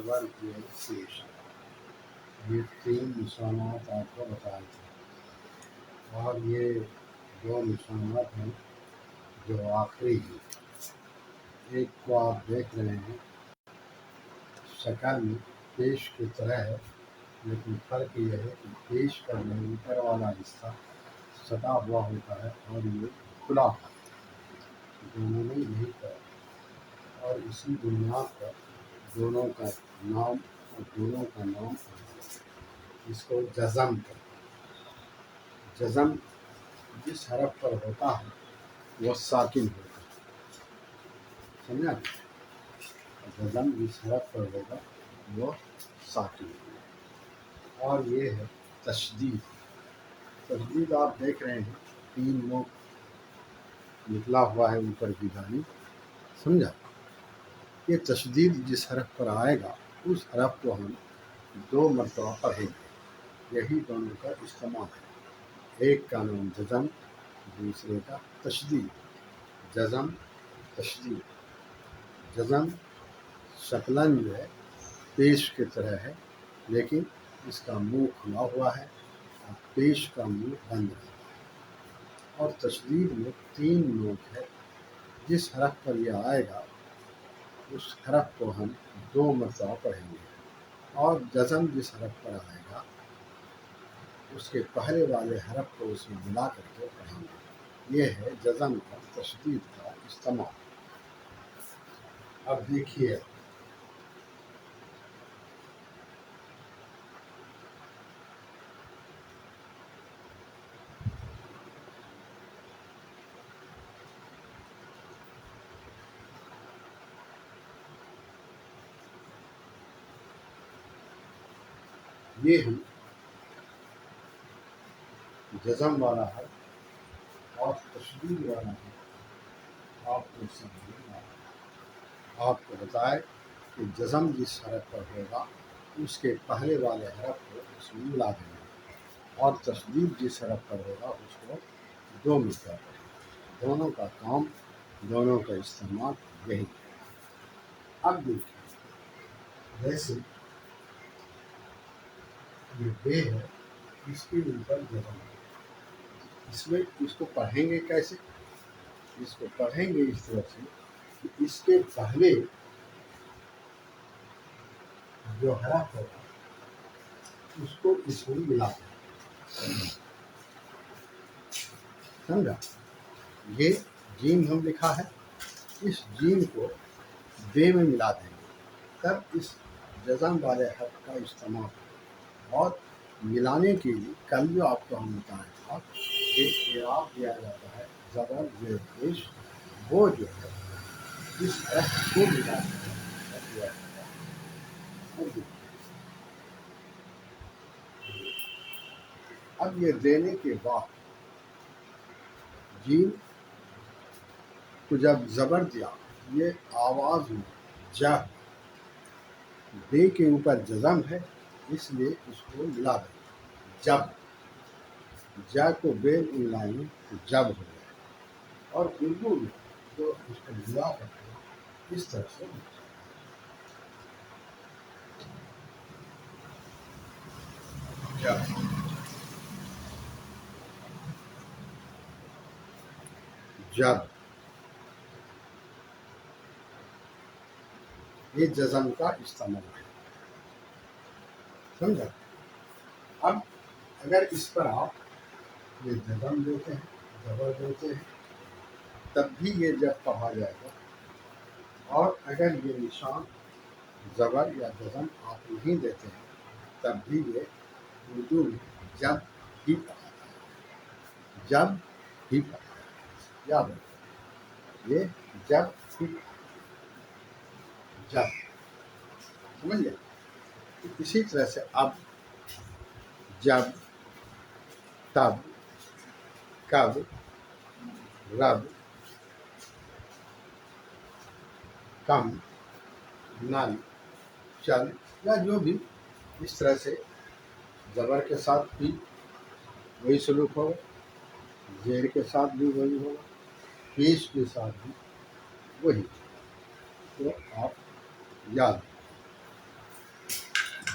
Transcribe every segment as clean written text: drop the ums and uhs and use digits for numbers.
زبر یہ پیش یہ تین نشانات آپ کو بتائے تھے، اور یہ دو نشانات ہیں جو آخری ہیں۔ ایک کو آپ دیکھ رہے ہیں شکل میں پیش کی طرح ہے، لیکن فرق یہ ہے کہ پیش کا جو اوپر والا حصہ سٹا ہوا ہوتا ہے اور یہ کھلا ہوتا ہے، دونوں میں یہی فرق ہے۔ اور اسی بنیاد پر دونوں کا نام اس کو جزم کہتے ہیں۔ جزم جس حرف پر ہوتا ہے وہ ساکن ہوتا ہے، سمجھا؟ جزم جس حرف پر ہوگا وہ ساکن ہوگا۔ اور یہ ہے تشدید۔ تشدید آپ دیکھ رہے ہیں تین نوک نکلا ہوا ہے اوپر کی جانب، سمجھا؟ یہ تشدید جس حرف پر آئے گا اس حرف کو ہم دو مرتبہ پڑھیں گے، یہی دونوں کا استعمال ہے۔ ایک کا نام جزم، دوسرے کا تشدید۔ جزم، تشدید۔ جزم شکلاً جو ہے پیش کی طرح ہے، لیکن اس کا منہ کھلا ہوا ہے اور پیش کا منہ بند ہے۔ اور تشدید میں تین نوک ہے، جس حرف پر یہ آئے گا اس حرف کو ہم دو مرتبہ پڑھیں گے، اور جزم جس حرف پر آئے گا اس کے پہلے والے حرف کو اس میں ملا کر کے پڑھیں گے۔ یہ ہے جزم کا تشدید کا استعمال۔ اب دیکھیے یہ ہم جزم والا ہے اور تشدید والا ہے، آپ کو سمجھنا ہے۔ آپ کو بتائے کہ جزم جس حرف پر ہوگا اس کے پہلے والے حرف کو اس میں ملا دیں گے، اور تشدید جس حرف پر ہوگا اس کو دو مرتبہ پڑھیں گے۔ دونوں کا کام، دونوں کا استعمال یہی ہے۔ اب دیکھیں، جیسے یہ بے ہے، اس کے اوپر جزم ہے، اس میں اس کو پڑھیں گے کیسے؟ اس کو پڑھیں گے اس طرح سے کہ اس کے پہلے جو حرف ہوگا اس کو اس میں ملا دیں، سمجھا؟ یہ جیم ہم لکھا ہے، اس جیم کو بے میں ملا دیں گے، تب اس جزم والے حرف کا استعمال ہوگا۔ اور ملانے کے لیے کل جو آپ کو ہم بتایا تھا کہ اعراب دیا جاتا ہے زبر زیر پیش، وہ جو ہے اس حرف کو ملا دیا جاتا ہے۔ اب یہ دینے کے بعد جیم کو جب زبر دیا، یہ آواز میں جا، بے کے اوپر جزم ہے اس لیے اس کو ملا دیں۔ جب جا کو بے ملائیں تو جب ہو جائے، اور اردو میں جو اس کو ملا کرتے ہیں اس طرح سے جب جب یہ جزم کا استعمال ہے، سمجھا؟ اب اگر اس پر آپ یہ جزم دیتے ہیں، زبر دیتے ہیں، تب بھی یہ جب پڑھا جائے گا، اور اگر یہ نشان زبر یا جزم آپ نہیں دیتے ہیں تب بھی یہ اردو میں جب ہی پڑھا جائے گا، جب ہی پڑھا جائے گا، یاد رکھیں یہ جب ہی، جب، سمجھ گئے؟ اسی طرح سے اب، جب، تب، کب، رب، کم، نل، چل، یا جو بھی اس طرح سے زبر کے ساتھ بھی وہی سلوک ہوگا، زیر کے ساتھ بھی وہی ہوگا، پیش کے ساتھ بھی وہی، تو آپ یاد رکھیں۔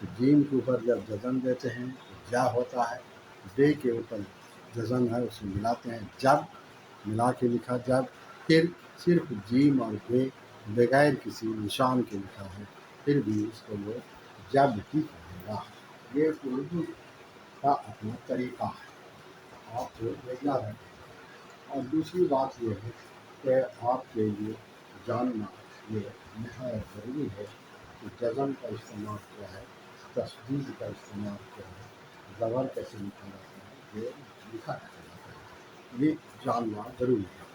تو جیم کے اوپر جب جزم دیتے ہیں تو جا ہوتا ہے، بے کے اوپر جزم ہے اسے ملاتے ہیں جب، ملا کے لکھا جب، پھر صرف جیم اور بے بغیر کسی نشان کے لکھا ہے، پھر بھی اس کو لوگ جب ہی کہے گا۔ یہ اردو کا اپنا طریقہ ہے، آپ کو یہ یاد رکھیں۔ اور دوسری بات یہ ہے کہ آپ کے لیے جاننا یہ نہایت ضروری ہے کہ جزم کا استعمال کیا ہے، تشدید کا استعمال کیا ہے، زبر کیسے لکھا جاتا ہے، یہ لکھا جاتا ہے، یہ جاننا ضروری ہے۔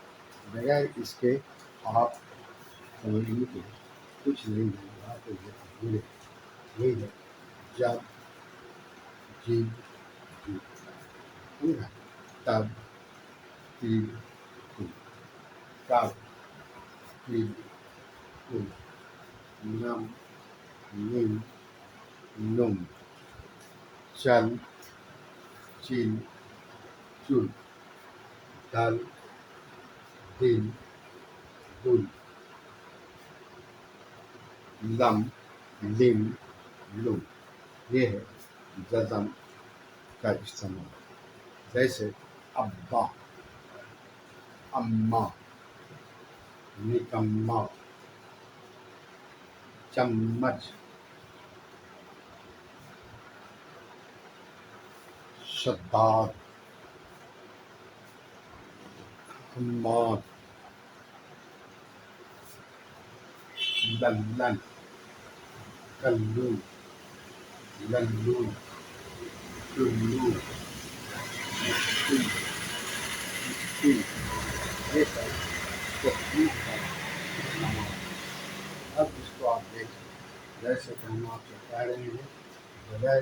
بغیر اس کے آپ سمجھنے کے کچھ نہیں ملے گا، تو یہ بھولے یہی ہے جب، جی، جی، سمجھا؟ تب، تیر، تم، تب، تیر، تم، نم، نم، نم، چل، چل، چل، دل، دل، دل، لم، لم، لم، یہ ہے جزم کا استعمال۔ جیسے ابا، اما، نکما، چمچ، شداد، حماد، للن، کلو، للو، چلو، مشکل، مشکل، یہ سب تشدید کا استعمال۔ اب اس کو آپ دیکھیں، جیسے کہ ہم آپ سے کہہ رہے ہیں بغیر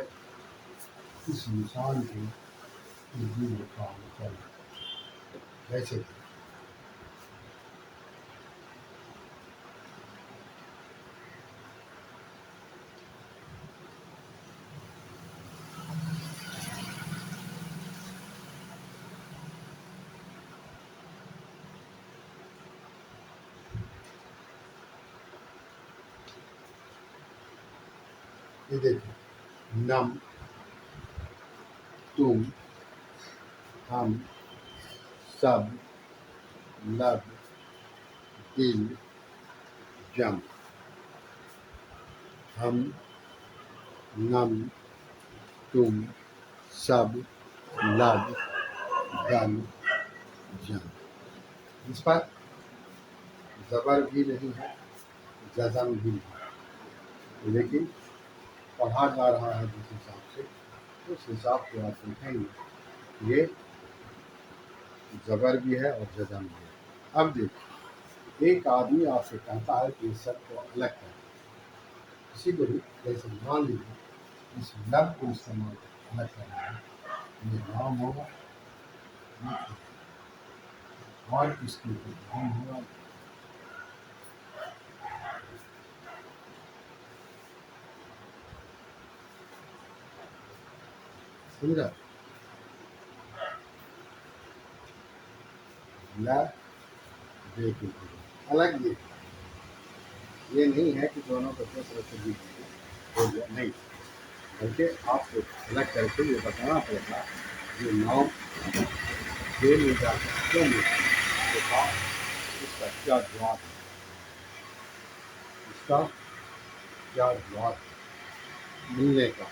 اس نشان کے اردو لکھا ہونا چاہیے۔ جیسے کہ یہ دیکھیں، نم، تم، ہم، سب، لب، دل، جم، ہم، نم، تم، سب، لب، دل، جم۔ اس پر زبر بھی نہیں ہے، جزم بھی نہیں ہے، لیکن پڑھا جا رہا ہے جس حساب سے، اس حساب سے آپ دیکھیں گے یہ زبر بھی ہے اور جزم بھی ہے۔ اب دیکھیں، ایک آدمی آپ سے کہتا ہے کہ اس سب کو الگ کریں، کسی کو بھی، جیسے مان لیجیے اس لب کو استعمال الگ کرنا ہے، یہ نام ہوگا اور اس کے اوپر نام ہوگا، سمجھا؟ لب، بے کے اوپر الگ یہ نہیں ہے کہ دونوں کو دوسرے سے بھی نہیں، بلکہ آپ کو الگ کر کے یہ بتانا پڑے گا یہ نام دے میں جا کر کیوں ملتا ہے، اس کا کیا جواب ہے، اس کا کیا جواب ہے ملنے کا،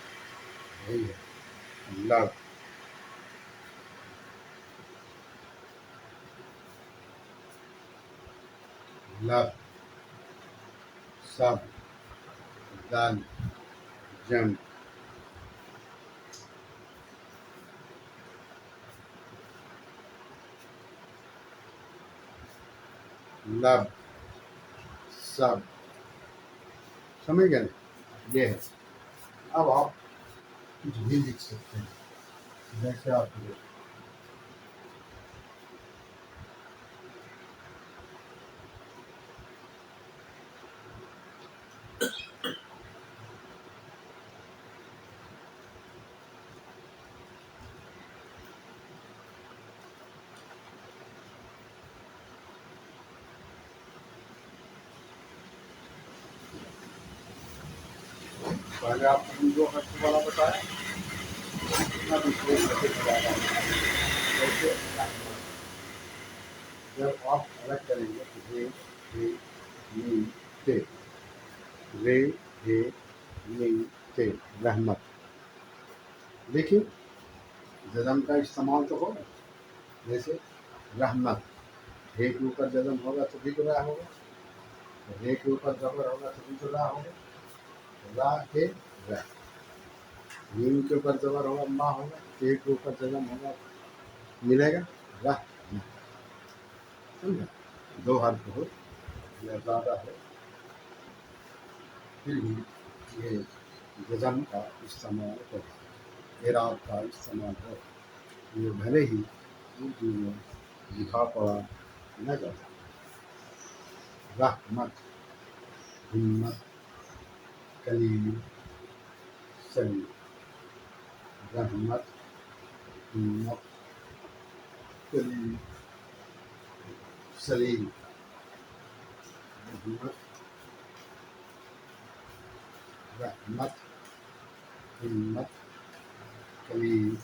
یہی ہے لب، لب، سب، دل، جم، لب، سب، سمجھ گئے؟ یہ ہے۔ اب آپ کچھ بھی لکھ سکتے ہیں، جیسے آپ پہلے آپ کو جو حرف والا بتایا اتنا بھی کوئی حرف زیادہ نہیں. جیسے جب آپ الگ کریں گے تو رے می تے رے می تے رحمت. لیکن جزم کا استعمال تو ہوگا. جیسے رحمت ہے کے اوپر جزم ہوگا تو بھی تو راہ ہوگا. رے کے اوپر زبر ہوگا تو بھی تو راہ ہوگا. راہ ہے راہ. نیم کے اوپر زبر ہوگا ماں ہوگا. تے کے اوپر جزم ہوگا ملے گا راہ. سمجھا. دو حرف ہو یا زیادہ ہو پھر بھی یہ جزم کا استعمال ہوگا. اعراب کا استعمال ہوگا. یہ بھلے ہی اردو میں لکھا پڑا نہ جاتا. رحمت ہمت کلیم سلیم. رحمت ہمت کلیم سلیم. رحمت ہمت کلیم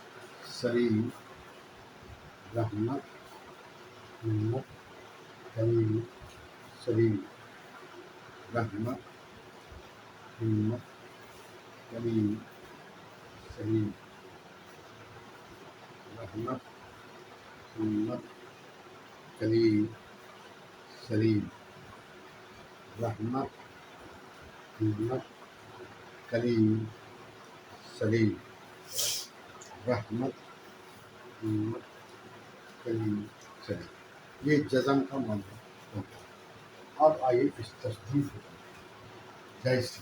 سلیم. رحمت ہمت کلیم سلیم. رحمت ہمت کلیم سلیم. رحمت ہمت کلیم سلیم. رحمت ہمت کلیم سلیم. رحمت ہمت کلیم سلیم. یہ جزم کا معنی ہوتا ہے. اب آئیے اس تشدید کو. جیسے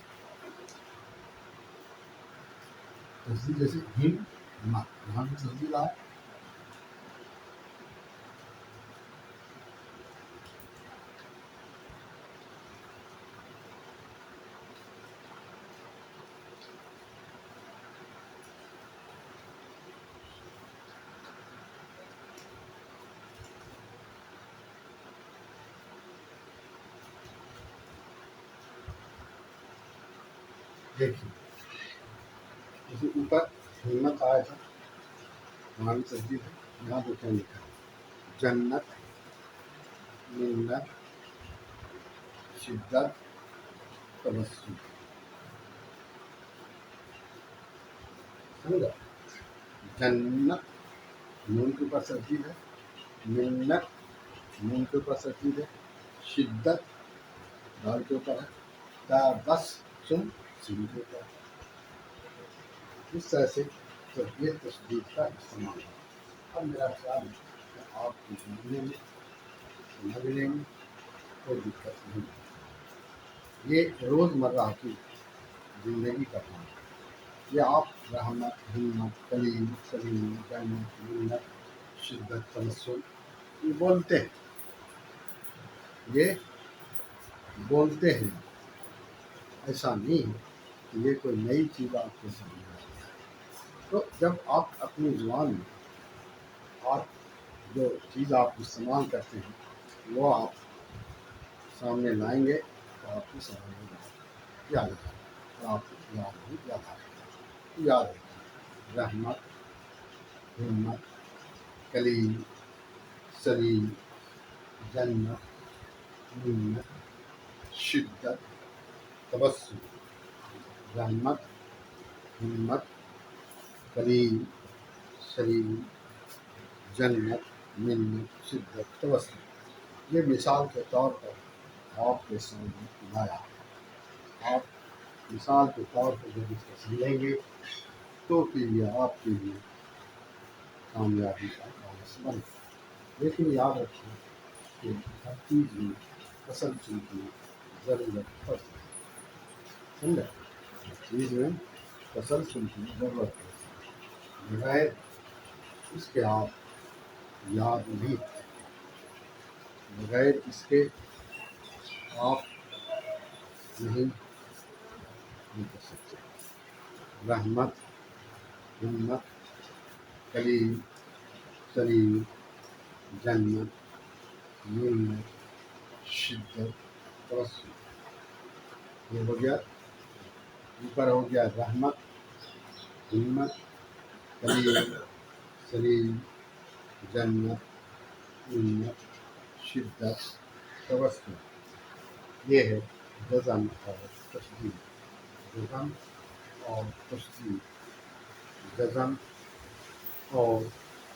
تشدید جیسے ہمت یہاں بھی تشدید آئے. دیکھیے جیسے اوپر ہمت آیا تھا وہاں بھی تشدید ہے. یہاں پہ کیا لکھا ہے؟ جنت منت شدت تبسم. سمجھا. جنت نون کے اوپر تشدید ہے. منت نون کے اوپر تشدید ہے. شدت دال کے اوپر ہے. تبسم سین کے اوپر ہے. اس طرح سے یہ تشدید کا استعمال ہے. اب میرا خیال ہے کہ آپ کو سمجھنے میں سمجھنے میں کوئی دقت نہیں. یہ روزمرہ کی زندگی کا کام ہے. یہ آپ رحمت ہمت کلیم سلیم جنت منت شدت تبسم یہ بولتے ہیں. یہ بولتے ہیں. ایسا نہیں ہے کہ یہ کوئی نئی چیز آپ کے سامنے آئی ہے. تو جب آپ اپنی زبان میں آپ جو چیز آپ استعمال کرتے ہیں وہ آپ سامنے لائیں گے تو آپ کو سمجھ میں یاد رکھیں. آپ کو یاد نہیں یاد رکھیں. رحمت ہمت کلیم سلیم جنت منت شدت تبسم. رحمت ہمت کلیم سلیم جنت منت شدت تبسم. یہ مثال کے طور پر آپ کے سامنے لایا. آپ مثال کے طور پر جب اس کو سمجھیں گے تو پھر یہ آپ کے لیے کامیابی کا باعث بنے. لیکن یاد رکھیں کہ ہر چیز میں تسلسل کی ضرورت پڑتی ہے. سمجھا. ہر چیز میں تسلسل کی ضرورت پڑتی ہے. بغیر اس کے آپ یاد نہیں کرتے. بغیر اس کے آپ نہیں کر سکتے. رحمت ہمت کلیم سلیم جنت منت شدت تبسم. یہ ہو گیا اوپر ہو گیا رحمت، ہمت، کلیم، سلیم، جنت، امت، شدت، توسل. یہ ہے جزم اور تشدید. جزم اور تشدید. جزم اور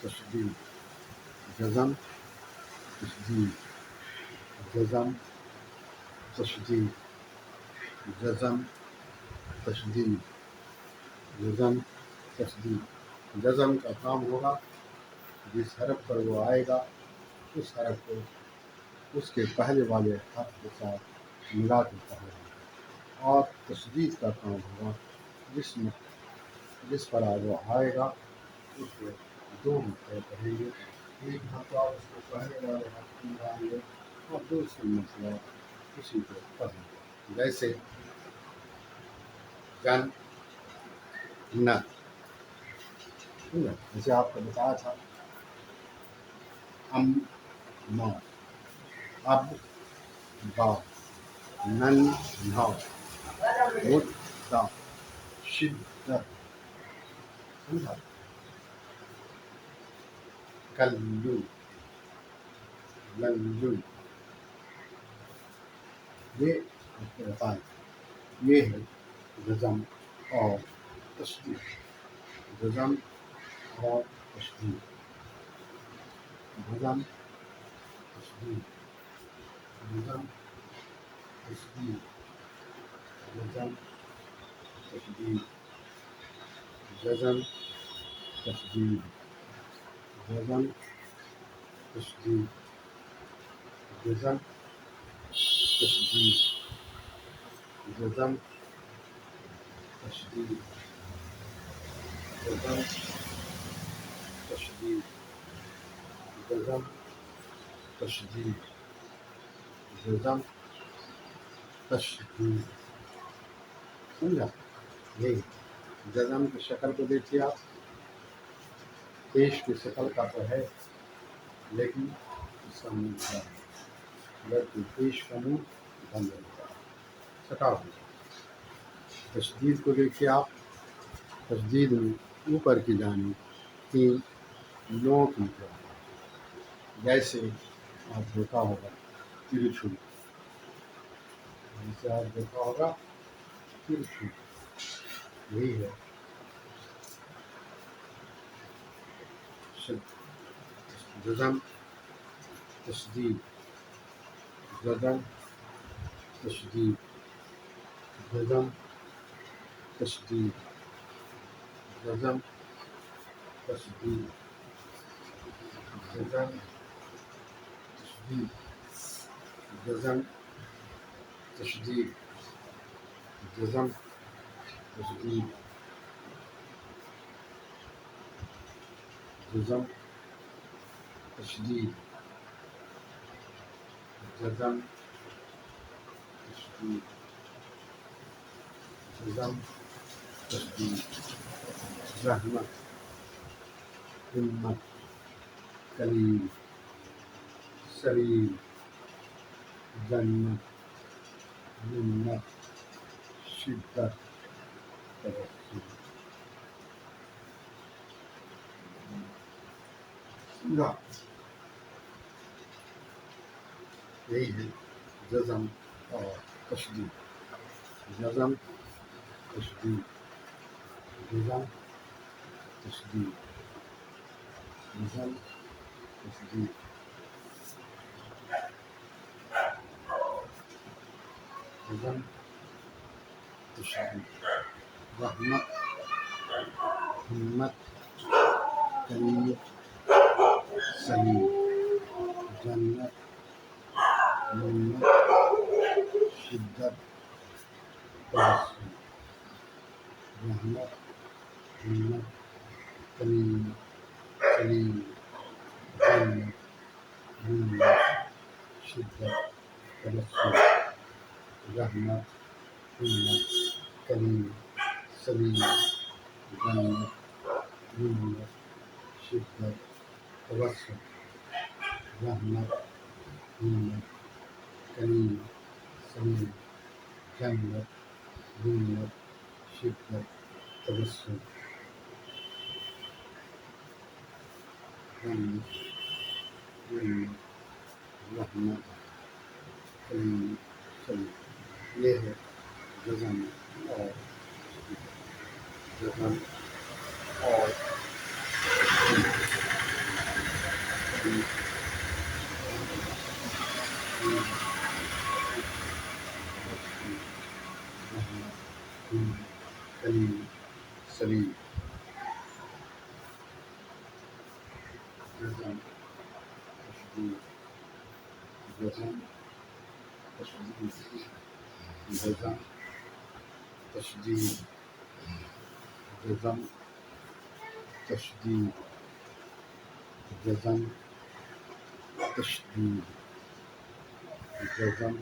تشدید. جزم، تشدید. جزم، تشدید. جزم، تشدید. جزم، تشدید. جزم کا کام ہوگا جس حرف پر وہ آئے گا اس حرف کو اس کے پہلے والے حرف کے ساتھ ملا کے پڑھنا ہے. اور تشدید کا کام ہوگا جس پر وہ آئے گا اس کو دو مرتبہ پڑھیں گے. ایک مرتبہ اس کو پہلے والے حرف کو ملائیں گے اور دوسری مرتبہ اسی کو پڑھیں گے. جیسے جن، نہ، جیسے آپ کو بتایا تھا ام، نو، اب، با، نن، نو، مدہ، شدت. سمجھا؟ کلو، للو. یہ آپ کو بتائیں. یہ ہے جزم اور تشدید. جزم اور تشدید. جزم، تشدید. جزم، تشدید. جزم، تشدید. جزم، تشدید. جزم، تشدید. جزم، تشدید. جزم، تشدید. جزم، تشدید. جزم، تشدید. جزم، تشدید. سمجھا؟ یہی جزم کی شکل کو دیکھیے آپ. پیش کی شکل کا تو ہے لیکن اس کا منہ بڑا ہے. جبکہ پیش کا منہ بند ہوتا ہے، چھٹا ہوتا ہے. تشدید کو دیکھیے آپ. تشدید میں اوپر کی جانب 3 نوک نکلا ہے. جیسے آپ دیکھا ہوگا ترچھو. جیسے آپ دیکھا ہوگا ترچھو. یہی ہے جزم، تشدید. جزم، تشدید. جزم، تشدید. جزم، تشدید. جزم، تشدید. جزم، تشدید. جزم، تشدید. جزم، تشدید. جزم، تشدید. جزم، تشدید. رحمت، ہمت، کلیم، سلیم، جنت، منت، شدت، توسل. سمجھا؟ یہی ہے جزم اور تشدید. جزم، تشدید. جزم، تشدید. جزم، تشدید. جزم، تشدید. رحمت، ہمت، کلیم، سلیم، جنت، منت، شدت، توسل. رحمت، ہمت، کلیم، سلیم، جنت، منت، شدت، توسل. رحمت، ہمت، کلیم، سلیم، جنت، منت، شدت، توسل. رحمت، ہمت، کلیم، سلیم، جنت، منت، شدت تبسم جنت منت رحمت کلیم سلیم. یہ ہے جزم اور جزم اور کلیم سلیم. جزم تشدید جزم تشدید جزم تشدید جزم تشدید جزم تشدید جزم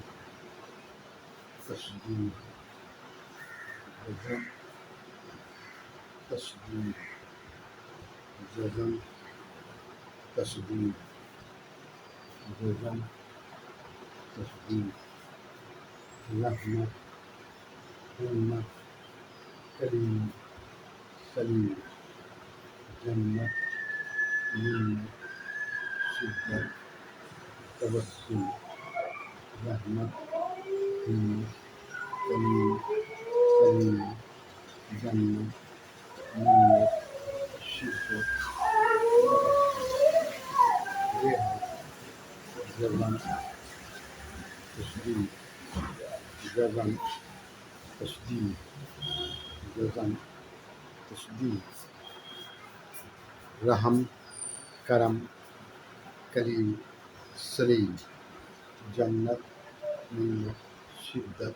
تشدید جزم تشدید جزم تشدید جزم تشدید. رحمت ہمت کلیم سلیم. جنت منت شدت تبسم رحمت ہمت کلیم سلیم. جنت منت شدت یہ ہے جزم تشدید جزم تشدید جزم تشدید. رحم کرم کریم سلیم. جنت منت شدت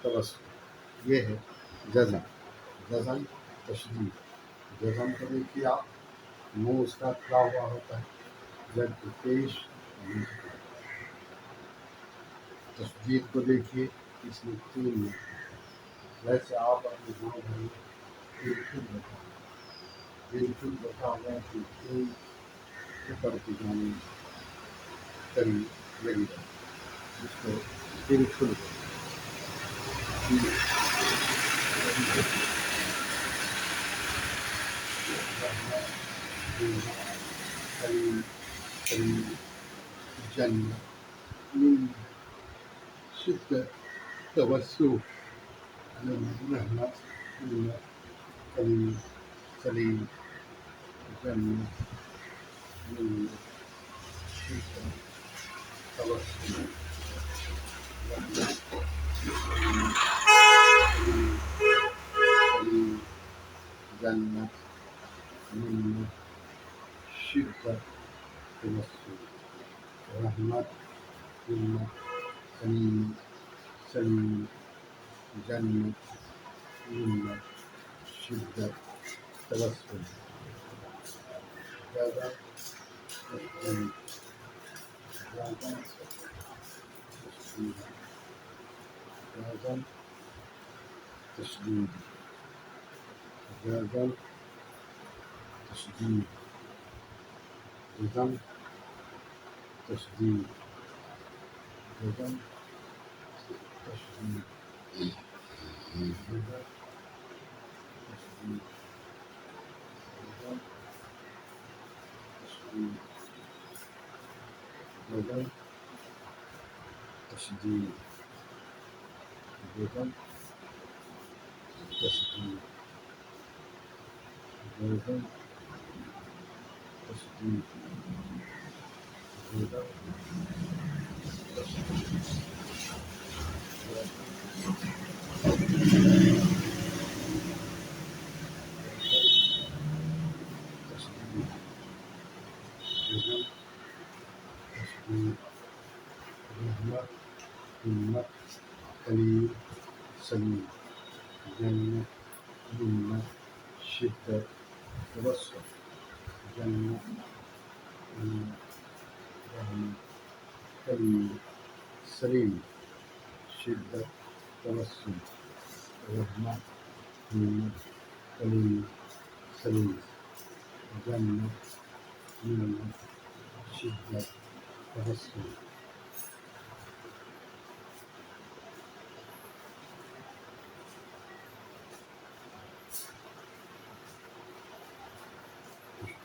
تبسم یہ ہے جزم جزم تشدید. جزم کو دیکھیے آپ، منہ اس کا کھلا ہوا ہوتا ہے، جب پیش. تشدید کو دیکھیے، اس میں تین میں ویسے آپ اپنے گاؤں گھر میں بالکل بتا ہوا کہ تین اوپر کی جانب کری لگی ہے، جس کو بالکل کلیم کلیم جنت من شدت تبسم رحمت منت کلیم سلیم. جنت منت شدت تبسم رحمت کلیم سلیم. جنت منت شدت تبسم رحمت منت کلیم سلیم. جنت منت شدت تبسم. جزم تشدید جزم تشدید جزم تشدید جزم تشدید جزم تشدید جزم تشدید جزم تشدید جزم تشدید جزم تشدید جزم تشدید جزم تشدید جزم تشدید جزم تشدید. رحمت ہمت کلیم سلیم. جنت منت شدت تبسم جنت منت رحمت کلیم سلیم. شدت تبسم رحمت منت کلیم سلیم. جنت منت شدت تبسم.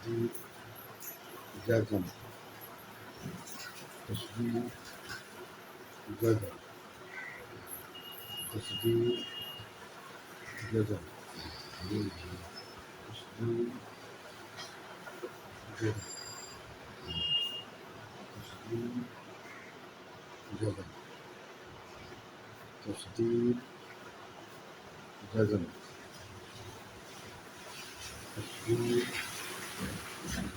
تشدید جزم تشدید جزم تشدید جزم تشدید جزم تشدید جزم تشدید جزم تشدید جزم تشدید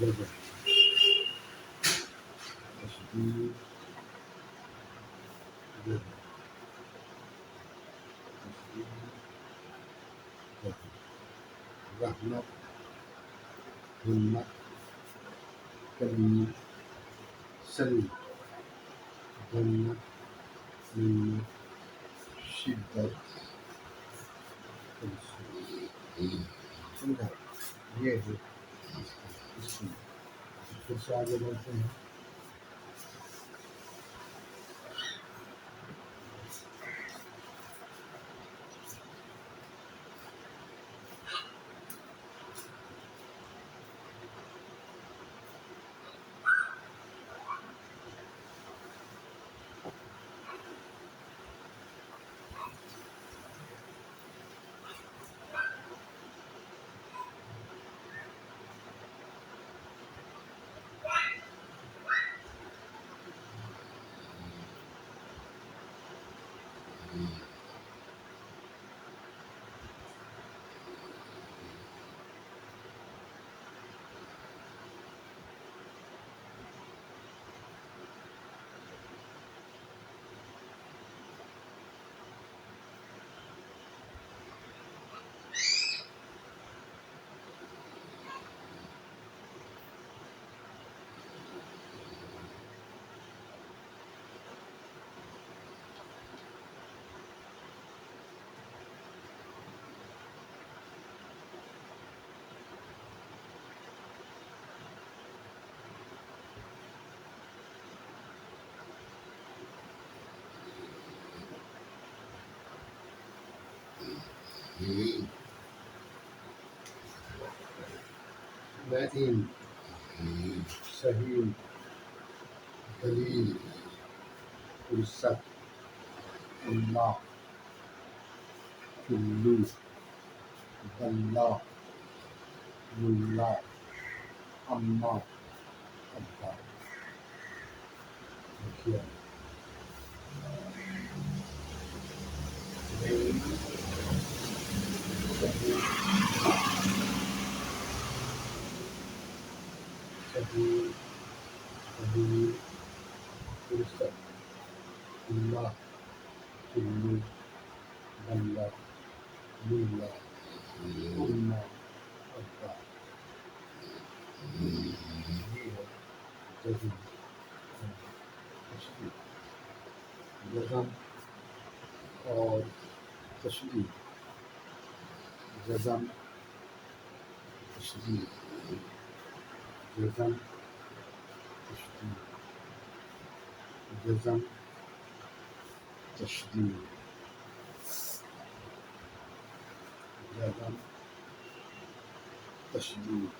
جزم تشدید جزم رحمت ہمت کلیم سلیم جنت منت شدت سمجھا یہ ہے اس کی پھر سے آگے بڑھتے ہیں لئیم سہیم دلیل فرصت اللہ کلو بلہ ملا اما ابا دیکھیے لئیم سہیم سہیم دلیل فرصت اللہ کلو بلہ ملا اما ابا یہ ہے جزم تشدید جزم اور تشدید جزم تشدید جزم تشدید جزم تشدید جزم تشدید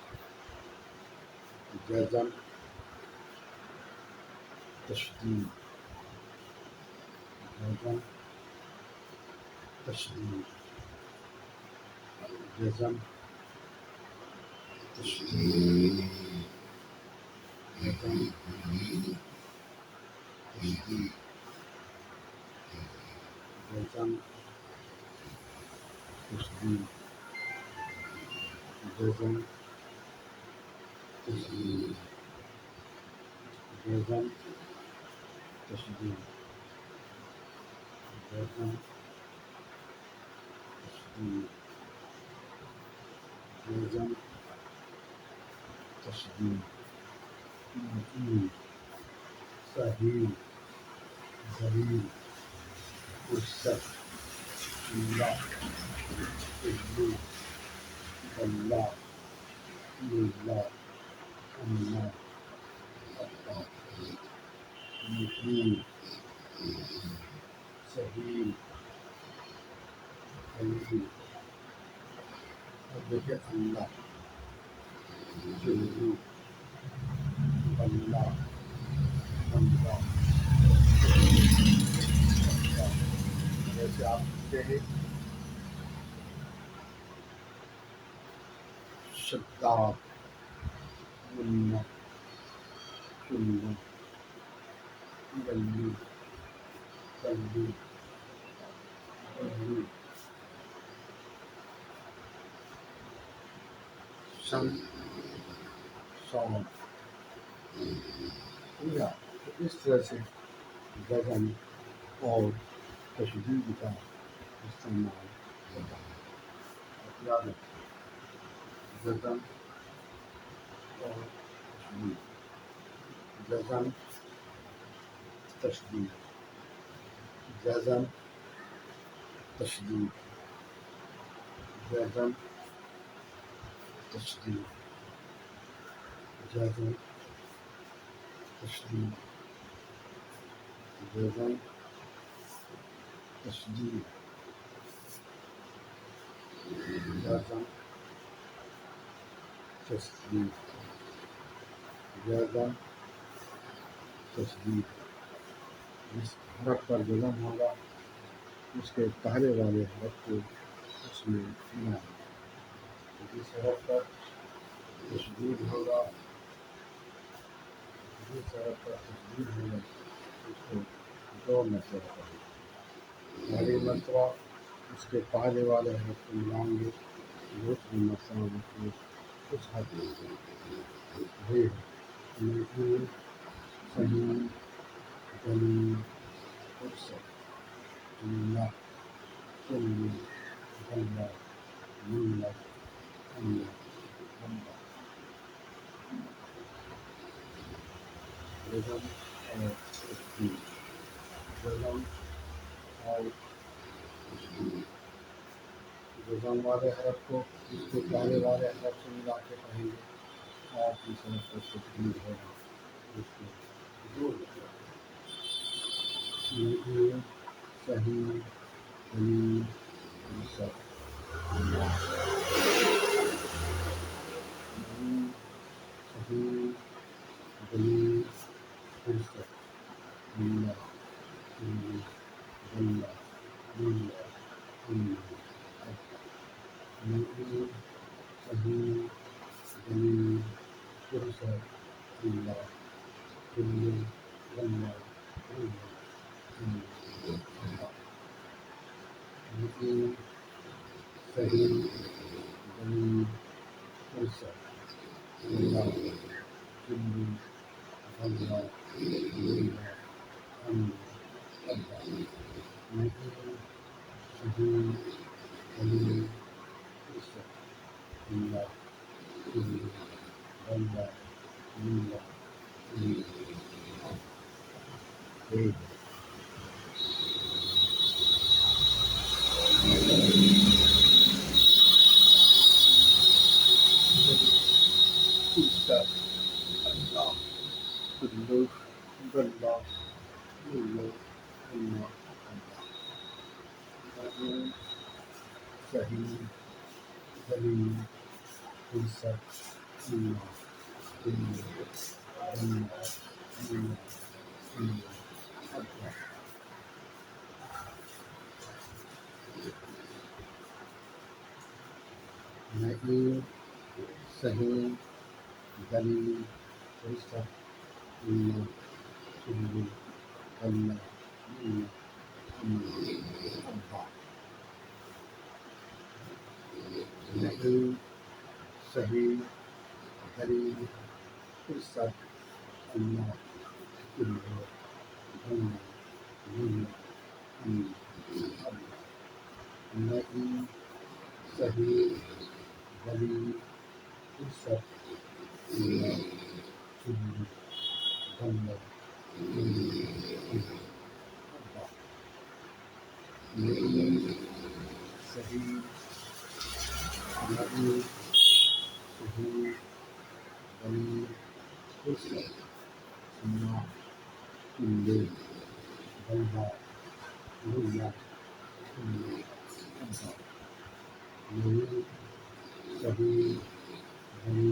جزم تشدید جزم تشدید جزم تشدید جزم تشدید جزم تشدید جزم تشدید جزم تشدید جزم تشدید جزم تشدید مفعول صحیح دلیل فرصت اللہ کلو بلہ ملا اما ابا مفعول صحیح دلیل. اب دیکھیں اللہ چلو بلہ بندہ جیسے آپ لکھتے ہیں شداد منا چلو گلی گلی گلی شن سون سمجھا؟ تو اس طرح سے وزن اور تشدید کا استعمال ہوتا ہے. یاد رکھیں وزن اور تشدید. وزن تشدید وزن تشدید وزن تشدید وزن تشدید وزن تشدید وزن تشدید وزن تشدید. جس حرف پر وزن ہوگا اس کے پہلے والے حرف کو اس میں ملا دیں. جس حرف پر تشدید ہوگا جس حرف پر تشدید ہوگا اس کو دو مرتبہ کریں. پہلی مرتبہ اس کے پہلے والے حرف کو ملائیں گے. دوسری مرتبہ اس حرف کو صحیح صحیح گلی فرصت اللہ چلی بندہ ملت اللہ بندہ. وزن اور تشدید وزن اور تشدید. وزن والے حرف کو اس کے پہلے والے حرف سے ملا کے پڑھیں گے اور جس حرف پر تشدید ہوگا اس کو دور رکھیں. صحیح گلی فرصت اللہ صحیح گلی فرصت اللہ چلی بندہ ملت اللہ صحیح گلی فرصت اللہ چلی بندہ ملت صحیح گلی فرصت اللہ چلی بندہ ملت صحیح گلی فرصت اللہ چلی بندہ ملت فرصت اللہ کلو گلہ ملو اللہ صحیح گلی فرصت اللہ کلو گلہ ملو اللہ. نہیں صحیح گلی فرصت اللہ کلو گلہ ملو اللہ. نہیں صحیح گلی فرصت اللہ کلو گلہ ملو اللہ. نہیں صحیح گلی فرصت اللہ کلو گلہ ملو اللہ. نہیں صحیح گلی صحیح گلی فرصت اللہ کلو گلہ ملو اللہ. نہیں صحیح گلی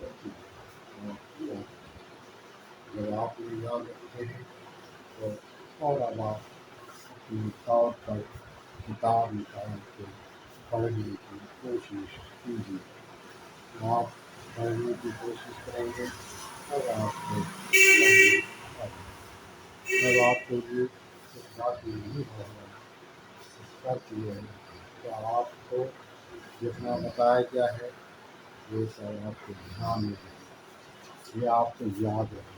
کرتی ہے۔ جب آپ یہ یاد رکھتے ہیں تو اور اب آپ اپنے طور پر کتاب نکال کے پڑھنے کی کوشش کیجیے۔ آپ پڑھنے کی کوشش کریں گے تب آپ کو پڑھنے آ جائے گا۔ جب آپ کو یہ اس بات میں نہیں ہوگا کرتی ہے تو آپ کو جتنا بتایا گیا ہے یہ سب آپ کے دھیان میں رہے، یہ آپ کو یاد رہے،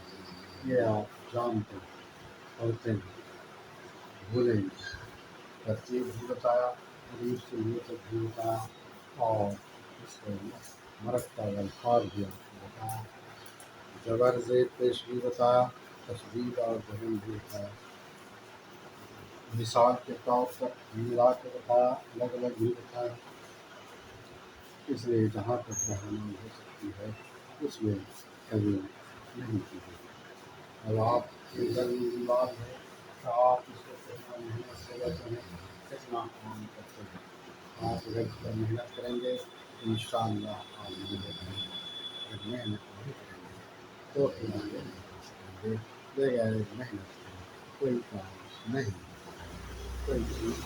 یہ آپ جانتے ہیں، پڑھتے ہیں، بھولیں گے۔ ترتیب بھی بتایا، حدیث سے یہ سب بھی بتایا، اور اس کو مرکب الفاظ بھی آپ کو بتایا، زبر زیر پیش بھی بتایا، تشدید اور جزم بھی بتایا، مثال کے طور پر ملا کے بتایا، الگ الگ بھی بتایا۔ اس لیے جہاں تک رہنمائی ہو سکتی ہے اس میں کمی نہیں کی گئی۔ اب آپ کی ضروری بات ہے کہ آپ اس کو کتنا محنت سے کرتے ہیں، کتنا کام کرتے ہیں۔ آپ اگر اس پر محنت کریں گے انشاءاللہ آپ محنت کریں گے، اگر محنت نہیں کریں گے تو پھر آپ کریں گے بغیر محنت کے کوئی کام نہیں ہوگا، کوئی چیز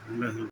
نہیں